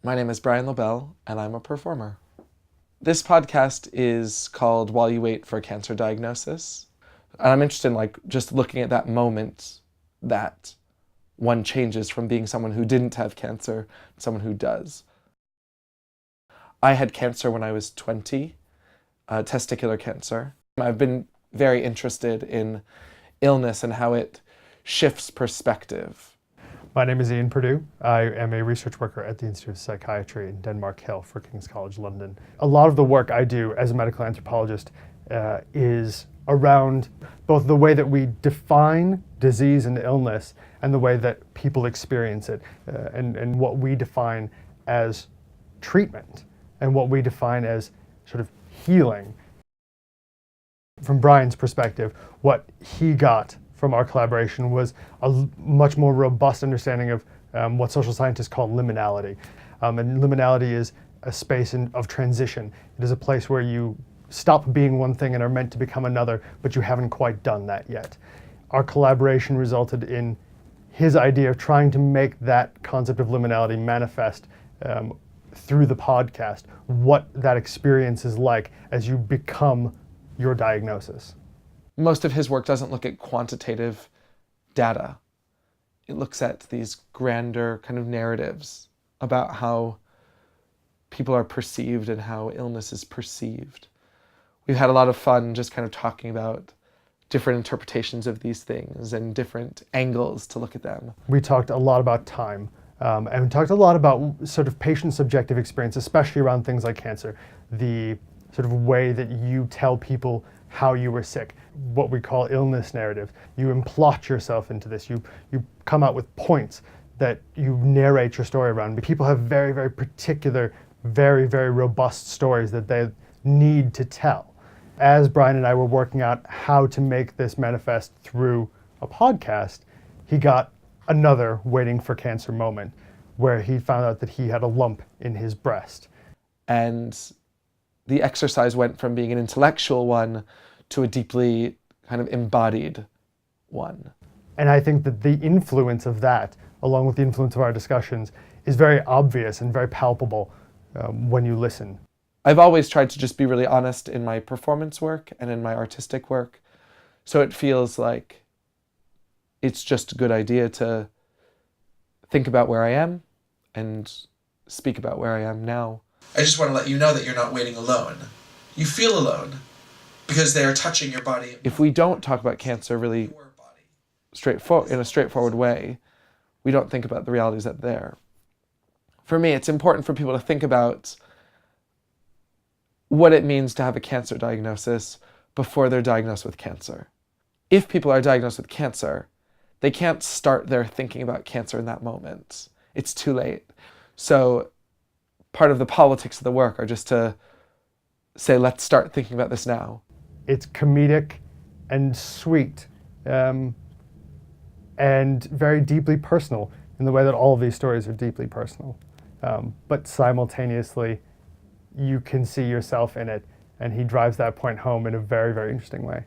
My name is Brian Lobel, and I'm a performer. This podcast is called While You Wait for a Cancer Diagnosis. And I'm interested in just looking at that moment that one changes from being someone who didn't have cancer to someone who does. I had cancer when I was 20, testicular cancer. I've been very interested in illness and how it shifts perspective. My name is Iain Perdue. I am a research worker at the Institute of Psychiatry in Denmark Hill for King's College London. A lot of the work I do as a medical anthropologist is around both the way that we define disease and illness and the way that people experience it, and what we define as treatment and what we define as sort of healing. From Brian's perspective, what he got from our collaboration was a much more robust understanding of what social scientists call liminality. And liminality is a space of transition. It is a place where you stop being one thing and are meant to become another, but you haven't quite done that yet. Our collaboration resulted in his idea of trying to make that concept of liminality manifest through the podcast, what that experience is like as you become your diagnosis. Most of his work doesn't look at quantitative data. It looks at these grander kind of narratives about how people are perceived and how illness is perceived. We've had a lot of fun just kind of talking about different interpretations of these things and different angles to look at them. We talked a lot about time, and we talked a lot about sort of patient subjective experience, especially around things like cancer, the sort of way that you tell people how you were sick, what we call illness narrative. You implot yourself into this. You come out with points that you narrate your story around. People have very, very particular, very, very robust stories that they need to tell. As Brian and I were working out how to make this manifest through a podcast, he got another waiting for cancer moment where he found out that he had a lump in his breast. And the exercise went from being an intellectual one to a deeply kind of embodied one. And I think that the influence of that, along with the influence of our discussions, is very obvious and very palpable when you listen. I've always tried to just be really honest in my performance work and in my artistic work, so it feels like it's just a good idea to think about where I am and speak about where I am now. I just want to let you know that you're not waiting alone. You feel alone because they are touching your body. If we don't talk about cancer really in a straightforward way, we don't think about the realities that are there. For me, it's important for people to think about what it means to have a cancer diagnosis before they're diagnosed with cancer. If people are diagnosed with cancer, they can't start their thinking about cancer in that moment. It's too late. So part of the politics of the work are just to say, let's start thinking about this now. It's comedic and sweet, and very deeply personal in the way that all of these stories are deeply personal. But simultaneously, you can see yourself in it, and he drives that point home in a very, very interesting way.